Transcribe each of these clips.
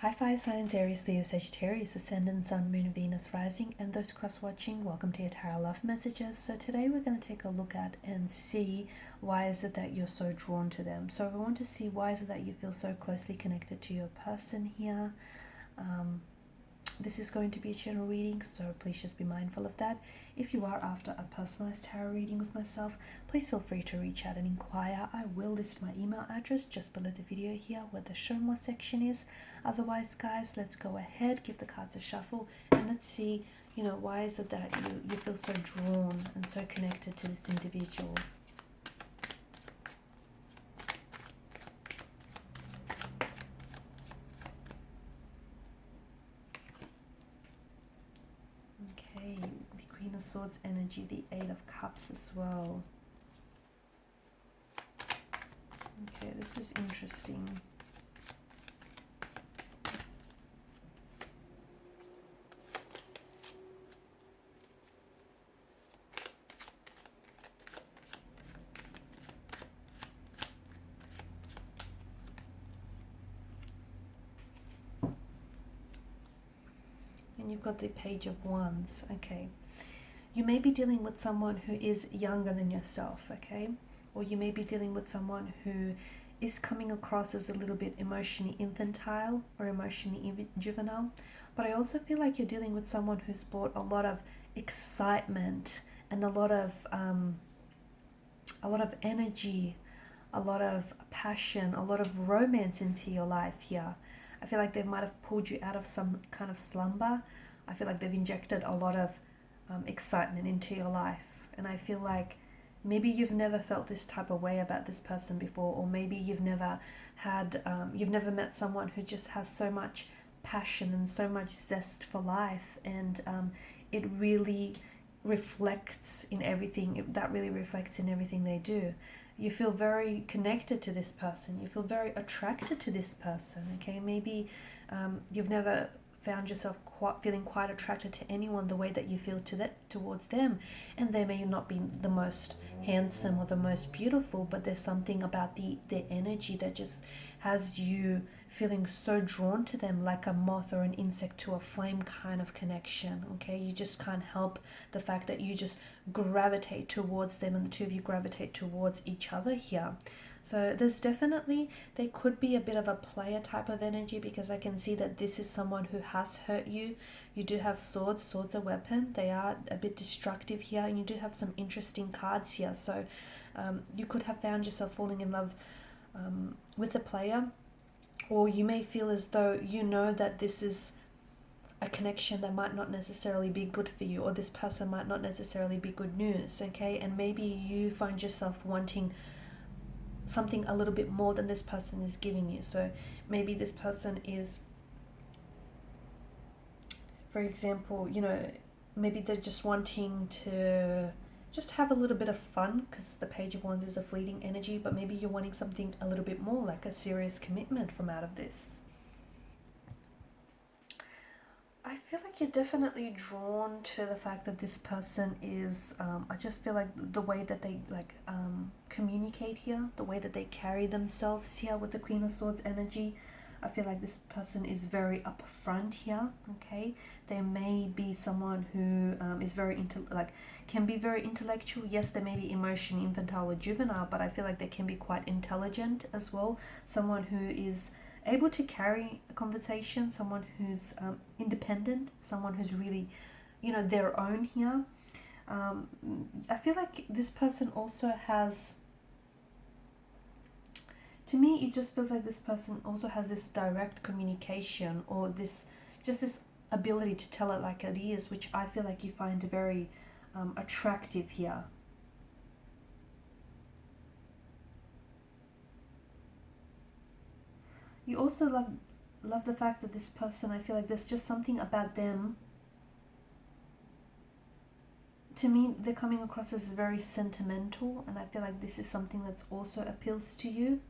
Hi Fire Signs, Aries, Leo, Sagittarius, Ascendant, Sun, Moon, Venus, Rising, and those cross-watching, welcome to your Tarot Love Messages. So today we're going to take a look at and see why is it that you're so drawn to them. So we want to see why is it that you feel so closely connected to your person here. This is going to be a general reading, so please just be mindful of that. If you are after a personalized tarot reading with myself, please feel free to reach out and inquire. I will list my email address just below the video here where the show more section is. Otherwise, guys, let's go ahead, give the cards a shuffle, and let's see, why is it that you feel so drawn and so connected to this individual. Okay, the Queen of Swords energy, the Eight of Cups as well. Okay, this is interesting. And you've got the Page of Wands. Okay, you may be dealing with someone who is younger than yourself, okay? Or you may be dealing with someone who is coming across as a little bit emotionally infantile or emotionally juvenile. But I also feel like you're dealing with someone who's brought a lot of excitement and a lot of energy, a lot of passion, a lot of romance into your life here. I feel like they might have pulled you out of some kind of slumber. I feel like they've injected a lot of excitement into your life. And I feel like maybe you've never felt this type of way about this person before, or maybe you've never met someone who just has so much passion and so much zest for life, and it really reflects in everything. That really reflects in everything they do. You feel very connected to this person. You feel very attracted to this person. Okay, maybe you've never found yourself feeling quite attracted to anyone the way that you feel towards them, and they may not be the most handsome or the most beautiful, but there's something about their energy that just has you feeling so drawn to them, like a moth or an insect to a flame kind of connection. Okay, you just can't help the fact that you just gravitate towards them, and the two of you gravitate towards each other here. So there could be a bit of a player type of energy, because I can see that this is someone who has hurt you. You do have swords. Swords are weapon. They are a bit destructive here, and you do have some interesting cards here. So you could have found yourself falling in love with a player, or you may feel as though you know that this is a connection that might not necessarily be good for you, or this person might not necessarily be good news, okay? And maybe you find yourself wanting something a little bit more than this person is giving you. So maybe this person is, for example, maybe they're just wanting to just have a little bit of fun, because the Page of Wands is a fleeting energy, but maybe you're wanting something a little bit more, like a serious commitment from out of this. I feel like you're definitely drawn to the fact that this person is, I just feel like the way that they communicate here, the way that they carry themselves here with the Queen of Swords energy. I feel like this person is very upfront here, okay? There may be someone who is can be very intellectual. Yes, they may be emotionally infantile or juvenile, but I feel like they can be quite intelligent as well. Someone who is able to carry a conversation, someone who's independent, someone who's really, their own here. I feel like this person also has, to me, it just feels like this person also has this direct communication, or this ability to tell it like it is, which I feel like you find very attractive here. You also love the fact that this person, I feel like there's just something about them. To me, they're coming across as very sentimental, and I feel like this is something that's also appeals to you.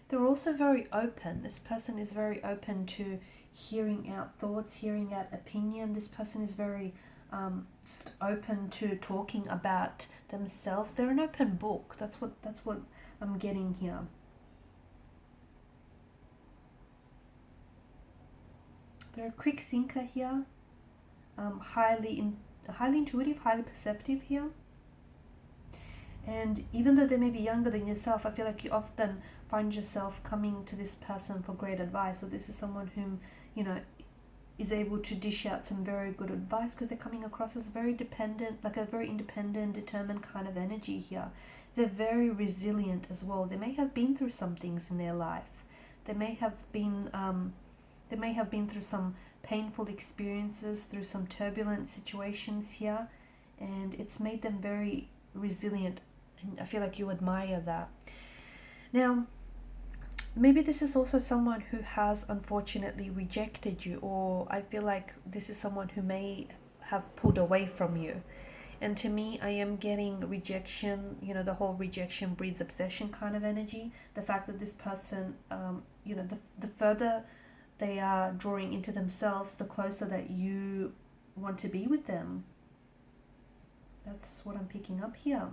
They're also very open. This person is very open to hearing out thoughts, hearing out opinion. This person is very just open to talking about themselves. They're an open book. That's what I'm getting here. They're a quick thinker here, highly intuitive, highly perceptive here. And even though they may be younger than yourself, I feel like you often find yourself coming to this person for great advice. So this is someone whom, you know, is able to dish out some very good advice, because they're coming across as very dependent, like a very independent, determined kind of energy here. They're very resilient as well. They may have been through some things in their life. They may have been through some painful experiences, through some turbulent situations here, and it's made them very resilient. And I feel like you admire that. Now, maybe this is also someone who has unfortunately rejected you, or I feel like this is someone who may have pulled away from you. And to me, I am getting rejection, you know, the whole rejection breeds obsession kind of energy. The fact that this person, you know, the further they are drawing into themselves, the closer that you want to be with them. That's what I'm picking up here.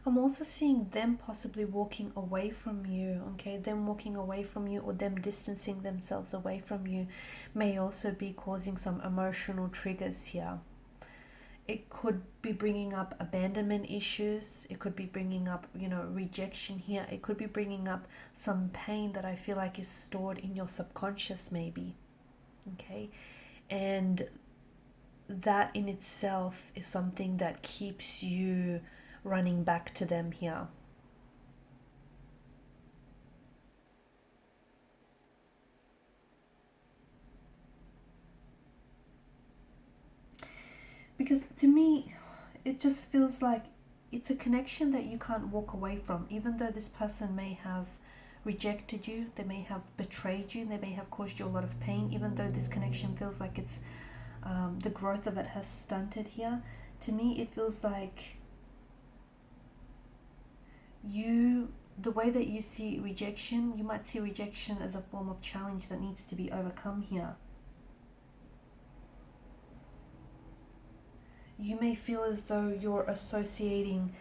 I'm also seeing them possibly walking away from you, okay? Them walking away from you, or them distancing themselves away from you, may also be causing some emotional triggers here. It could be bringing up abandonment issues. It could be bringing up, you know, rejection here. It could be bringing up some pain that I feel like is stored in your subconscious maybe, okay? And that in itself is something that keeps you running back to them here. Because to me, it just feels like it's a connection that you can't walk away from. Even though this person may have rejected you, they may have betrayed you, they may have caused you a lot of pain, even though this connection feels like it's the growth of it has stunted here. To me, it feels like the way that you see rejection, you might see rejection as a form of challenge that needs to be overcome here. You may feel as though you're associating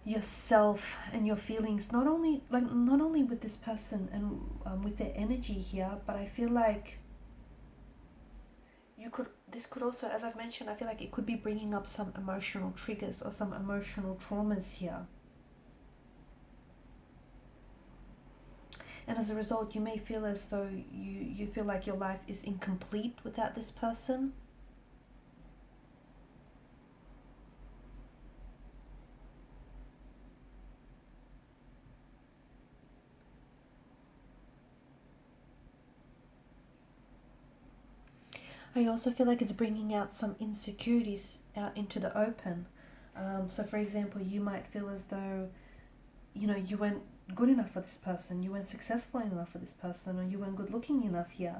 yourself and your feelings not only with this person and with their energy here, but I feel like this could also, as I've mentioned, I feel like it could be bringing up some emotional triggers or some emotional traumas here. And as a result, you may feel as though you feel like your life is incomplete without this person. I also feel like it's bringing out some insecurities out into the open. So for example, you might feel as though, you know, you weren't good enough for this person, you weren't successful enough for this person, or you weren't good looking enough here.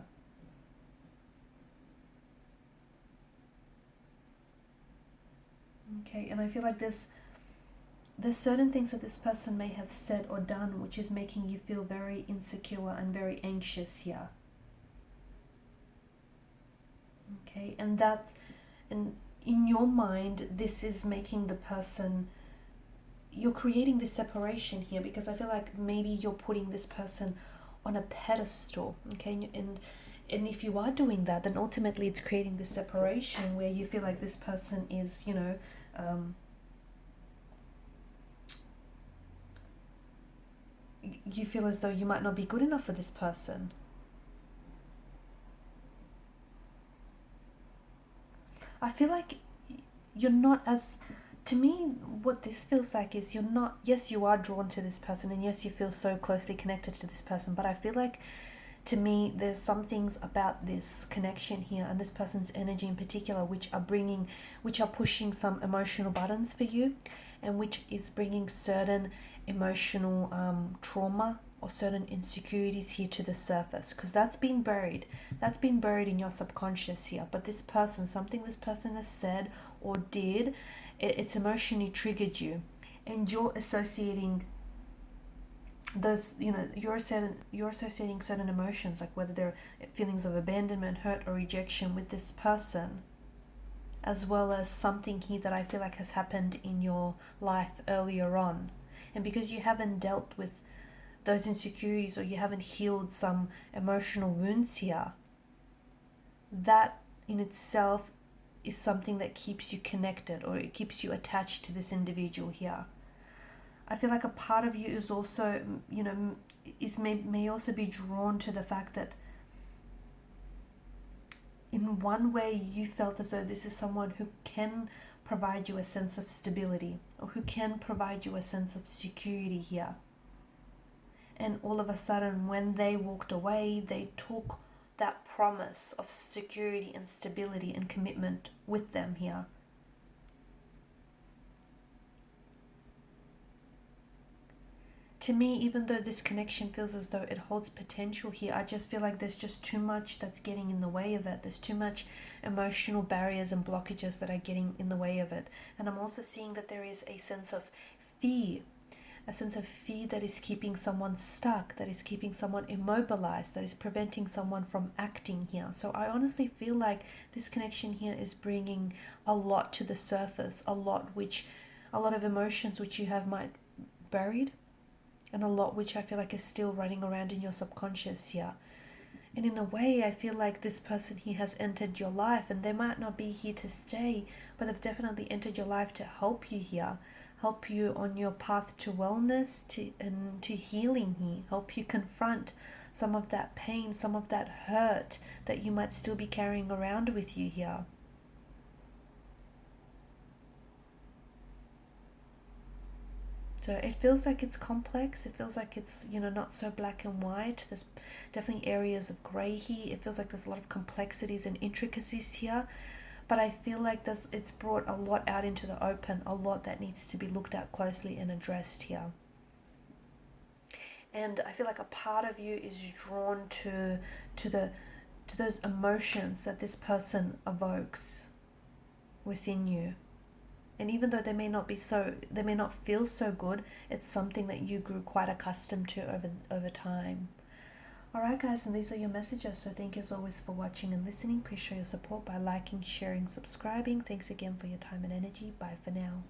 Okay, and I feel like there's certain things that this person may have said or done which is making you feel very insecure and very anxious here. Okay, and in your mind, this is making the person, you're creating this separation here, because I feel like maybe you're putting this person on a pedestal, okay? And if you are doing that, then ultimately it's creating this separation where you feel like this person is, you know, you feel as though you might not be good enough for this person. I feel like you're not as, to me, what this feels like is you're not, yes, you are drawn to this person, and yes, you feel so closely connected to this person, but I feel like, to me, there's some things about this connection here and this person's energy in particular which are pushing some emotional buttons for you, and which is bringing certain emotional trauma or certain insecurities here to the surface, because that's been buried in your subconscious here. But this person, something this person has said or did, it's emotionally triggered you, and you're associating those, you're associating certain emotions, like whether they're feelings of abandonment, hurt, or rejection with this person, as well as something here that I feel like has happened in your life earlier on. And because you haven't dealt with those insecurities, or you haven't healed some emotional wounds here, that in itself is something that keeps you connected, or it keeps you attached to this individual here. I feel like a part of you is also, may also be drawn to the fact that in one way you felt as though this is someone who can provide you a sense of stability, or who can provide you a sense of security here. And all of a sudden, when they walked away, they took that promise of security and stability and commitment with them here. To me, even though this connection feels as though it holds potential here, I just feel like there's just too much that's getting in the way of it. There's too much emotional barriers and blockages that are getting in the way of it. And I'm also seeing that there is a sense of fear, a sense of fear that is keeping someone stuck, that is keeping someone immobilized, that is preventing someone from acting here. So I honestly feel like this connection here is bringing a lot to the surface, a lot of emotions which you have might buried, and a lot which I feel like is still running around in your subconscious here. And in a way, I feel like this person here has entered your life, and they might not be here to stay, but they've definitely entered your life to help you here, help you on your path to wellness, to healing here, help you confront some of that pain, some of that hurt that you might still be carrying around with you here. So it feels like it's complex. It feels like it's, not so black and white. There's definitely areas of grey here. It feels like there's a lot of complexities and intricacies here. But I feel like it's brought a lot out into the open, a lot that needs to be looked at closely and addressed here. And I feel like a part of you is drawn to those emotions that this person evokes within you. And even though they may not feel so good, it's something that you grew quite accustomed to over time. Alright guys, and these are your messages. So thank you as always for watching and listening. Please show your support by liking, sharing, subscribing. Thanks again for your time and energy. Bye for now.